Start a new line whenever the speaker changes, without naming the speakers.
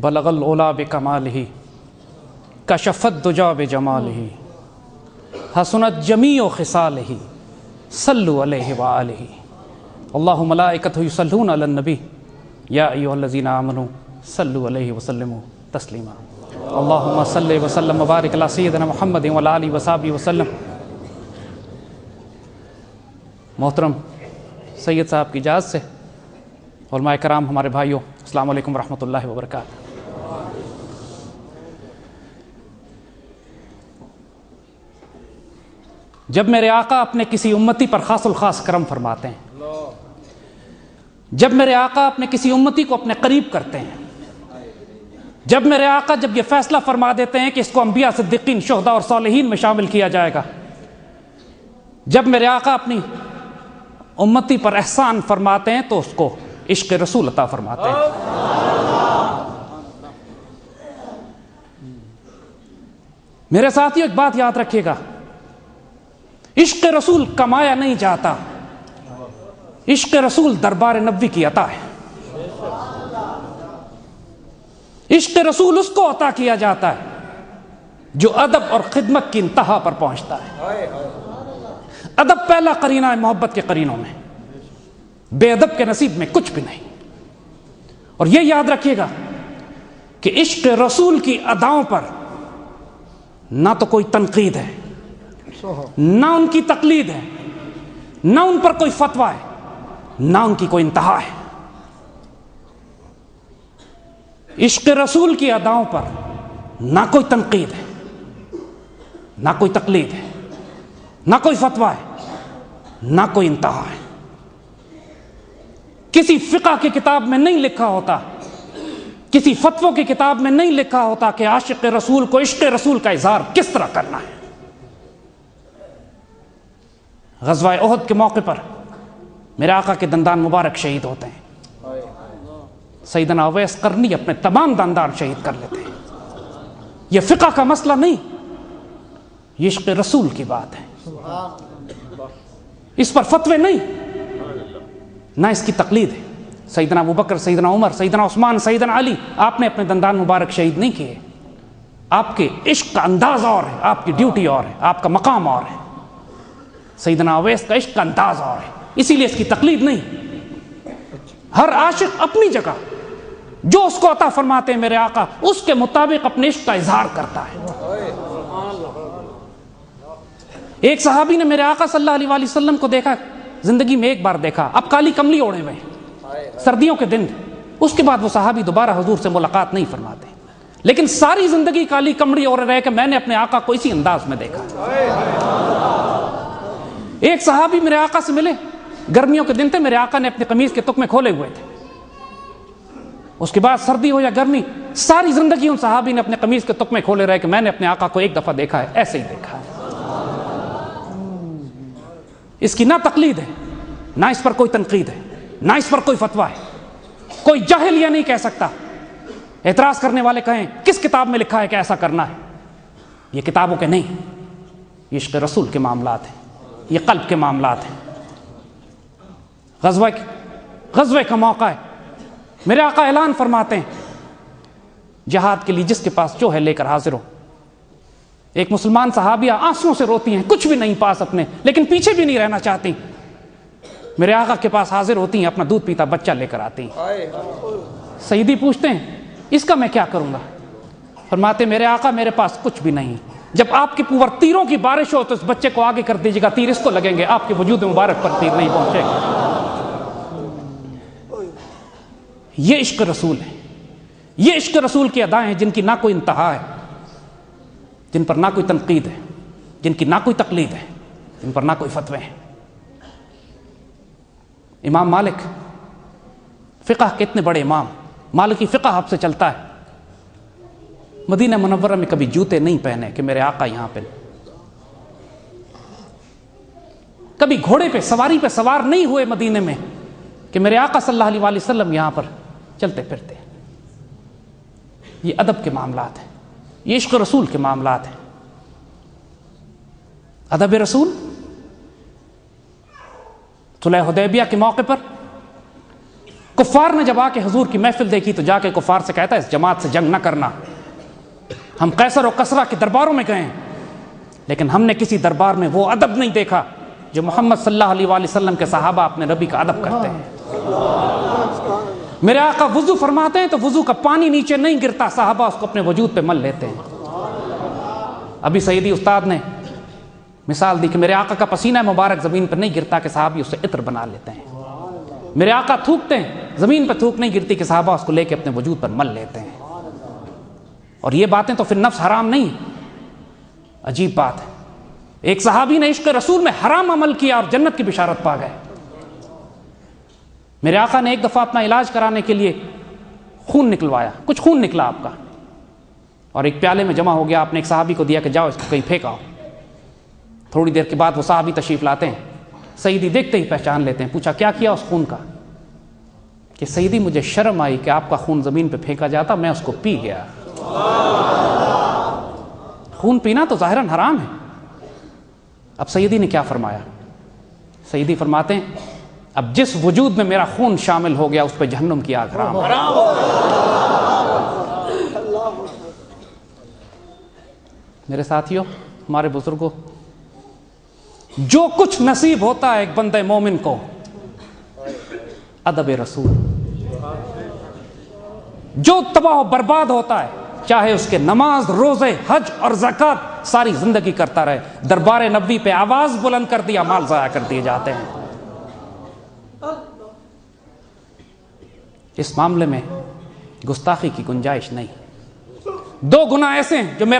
بلغ العلا بکمالہ کشف الدجی بجمالہ حسنت جمیع خصالہ صلوا علیہ وآلہ اللہ ملائکتہ یصلون علی النبی یا ایھا الذین آمنوا صلوا علیہ وسلموا تسلیما اللہم صلی وسلم وبارک علی سیدنا محمد وعلی آلہ وصحبہ وسلم۔ محترم سید صاحب کی اجازت سے علماء کرام، ہمارے بھائیوں، السلام علیکم ورحمۃ اللہ وبرکاتہ۔ جب میرے آقا اپنے کسی امتی پر خاص الخاص کرم فرماتے ہیں، جب میرے آقا اپنے کسی امتی کو اپنے قریب کرتے ہیں، جب میرے آقا جب یہ فیصلہ فرما دیتے ہیں کہ اس کو انبیاء، صدیقین، شہداء اور صالحین میں شامل کیا جائے گا، جب میرے آقا اپنی امتی پر احسان فرماتے ہیں تو اس کو عشق رسول عطا فرماتے ہیں۔ میرے ساتھیوں، ایک بات یاد رکھیے گا، عشق رسول کمایا نہیں جاتا، عشق رسول دربار نبوی کی عطا ہے۔ عشق رسول اس کو عطا کیا جاتا ہے جو ادب اور خدمت کی انتہا پر پہنچتا ہے۔ ادب پہلا قرینہ ہے محبت کے قرینوں میں، بے ادب کے نصیب میں کچھ بھی نہیں۔ اور یہ یاد رکھیے گا کہ عشق رسول کی اداؤں پر نہ تو کوئی تنقید ہے، نہ ان کی تقلید ہے، نہ ان پر کوئی فتویٰ ہے، نہ ان کی کوئی انتہا ہے۔ عشق رسول کی اداؤں پر نہ کوئی تنقید ہے، نہ کوئی تقلید ہے، نہ کوئی فتویٰ ہے، نہ کوئی انتہا ہے۔ کسی فقہ کی کتاب میں نہیں لکھا ہوتا، کسی فتووں کی کتاب میں نہیں لکھا ہوتا کہ عاشق رسول کو عشق رسول کا اظہار کس طرح کرنا ہے۔ غزوہ احد کے موقع پر میرے آقا کے دندان مبارک شہید ہوتے ہیں، سیدنا اویس قرنی اپنے تمام دندان شہید کر لیتے ہیں۔ یہ فقہ کا مسئلہ نہیں، یہ عشق رسول کی بات ہے۔ اس پر فتوے نہیں، نہ اس کی تقلید ہے۔ سیدنا ابوبکر، سیدنا عمر، سیدنا عثمان، سیدنا علی، آپ نے اپنے دندان مبارک شہید نہیں کیے۔ آپ کے عشق کا انداز اور ہے، آپ کی ڈیوٹی اور ہے، آپ کا مقام اور ہے۔ سیدنا اویس کا عشق کا انداز اور ہے، اسی لیے اس کی تقلید نہیں۔ ہر عاشق اپنی جگہ جو اس کو عطا فرماتے ہیں میرے آقا، اس کے مطابق اپنے عشق کا اظہار کرتا ہے۔ ایک صحابی نے میرے آقا صلی اللہ علیہ وسلم کو دیکھا، زندگی میں ایک بار دیکھا، اب کالی کملی اوڑھے ہوئے ہیں، سردیوں کے دن۔ اس کے بعد وہ صحابی دوبارہ حضور سے ملاقات نہیں فرماتے، لیکن ساری زندگی کالی کملی اوڑھے رہے کہ میں نے اپنے آقا کو اسی انداز میں دیکھا۔ ایک صحابی میرے آقا سے ملے، گرمیوں کے دن تھے، میرے آقا نے اپنی قمیض کے تکمے کھولے ہوئے تھے۔ اس کے بعد سردی ہو یا گرمی، ساری زندگی ان صحابی نے اپنے قمیض کے تکمے کھولے رہے کہ میں نے اپنے آقا کو ایک دفعہ دیکھا ہے، ایسے ہی دیکھا ہے۔ اس کی نہ تقلید ہے، نہ اس پر کوئی تنقید ہے، نہ اس پر کوئی فتویٰ ہے۔ کوئی جاہل یہ نہیں کہہ سکتا، اعتراض کرنے والے کہیں کس کتاب میں لکھا ہے کہ ایسا کرنا ہے۔ یہ کتابوں کے نہیں، یہ عشق رسول کے معاملات ہیں، یہ قلب کے معاملات ہیں۔ غزوہ کا موقع ہے، میرے آقا اعلان فرماتے ہیں جہاد کے لیے جس کے پاس جو ہے لے کر حاضر ہو۔ ایک مسلمان صحابیہ آنسوؤں سے روتی ہیں، کچھ بھی نہیں پاس اپنے، لیکن پیچھے بھی نہیں رہنا چاہتی، میرے آقا کے پاس حاضر ہوتی ہیں، اپنا دودھ پیتا بچہ لے کر آتی ہیں۔ سیدی پوچھتے ہیں اس کا میں کیا کروں گا؟ فرماتے میرے آقا میرے پاس کچھ بھی نہیں، جب آپ کے اوپر تیروں کی بارش ہو تو اس بچے کو آگے کر دیجیے گا، تیر اس کو لگیں گے، آپ کے وجود مبارک پر تیر نہیں پہنچے گا۔ یہ عشق رسول ہے، یہ عشق رسول کی ادائیں ہیں جن کی نہ کوئی انتہا ہے، جن پر نہ کوئی تنقید ہے، جن کی نہ کوئی تقلید ہے، جن پر نہ کوئی فتوے ہیں۔ امام مالک، فقہ کے اتنے بڑے امام، مالکی فقہ آپ سے چلتا ہے، مدینہ منورہ میں کبھی جوتے نہیں پہنے کہ میرے آقا یہاں پہ، کبھی گھوڑے پہ سواری پہ سوار نہیں ہوئے مدینے میں کہ میرے آقا صلی اللہ علیہ وسلم یہاں پر چلتے پھرتے۔ یہ ادب کے معاملات ہیں، یہ عشق رسول کے معاملات ہیں۔ ادب رسول، صلح حدیبیہ کے موقع پر کفار نے جب آ کے حضور کی محفل دیکھی تو جا کے کفار سے کہتا ہے اس جماعت سے جنگ نہ کرنا. ہم قیصر و کسریٰ کے درباروں میں گئے لیکن ہم نے کسی دربار میں وہ ادب نہیں دیکھا جو محمد صلی اللہ علیہ وآلہ وسلم کے صحابہ اپنے نبی کا ادب کرتے ہیں. میرے آقا وضو فرماتے ہیں تو وضو کا پانی نیچے نہیں گرتا, صحابہ اس کو اپنے وجود پہ مل لیتے ہیں. ابھی سیدی استاد نے مثال دی کہ میرے آقا کا پسینہ مبارک زمین پر نہیں گرتا کہ صحابی اس سے عطر بنا لیتے ہیں. میرے آقا تھوکتے ہیں, زمین پہ تھوک نہیں گرتی کہ صحابہ اس کو لے کے اپنے وجود پر مل لیتے ہیں. اور یہ باتیں تو پھر نفس حرام نہیں. عجیب بات ہے, ایک صحابی نے عشق رسول میں حرام عمل کیا اور جنت کی بشارت پا گئے. میرے آقا نے ایک دفعہ اپنا علاج کرانے کے لیے خون نکلوایا, کچھ خون نکلا آپ کا اور ایک پیالے میں جمع ہو گیا. آپ نے ایک صحابی کو دیا کہ جاؤ اس کو کہیں پھینکاؤ. تھوڑی دیر کے بعد وہ صحابی تشریف لاتے ہیں, سیدی دیکھتے ہی پہچان لیتے ہیں. پوچھا کیا کیا اس خون کا؟ کہ سیدی مجھے شرم آئی کہ آپ کا خون زمین پہ پھینکا جاتا, میں اس کو پی گیا. خون پینا تو ظاہراً حرام ہے. اب سیدی نے کیا فرمایا؟ سیدی فرماتے ہیں اب جس وجود میں میرا خون شامل ہو گیا اس پہ جہنم کی آگ حرام. میرے ساتھیوں, ہمارے بزرگوں, جو کچھ نصیب ہوتا ہے ایک بندے مومن کو ادب رسول, جو تباہ و برباد ہوتا ہے چاہے اس کے نماز, روزے, حج اور زکوٰۃ ساری زندگی کرتا رہے, دربار نبوی پہ آواز بلند کر دیا مال ضائع کر دیے جاتے ہیں. اس معاملے میں گستاخی کی گنجائش نہیں. دو گناہ ایسے ہیں جو میرا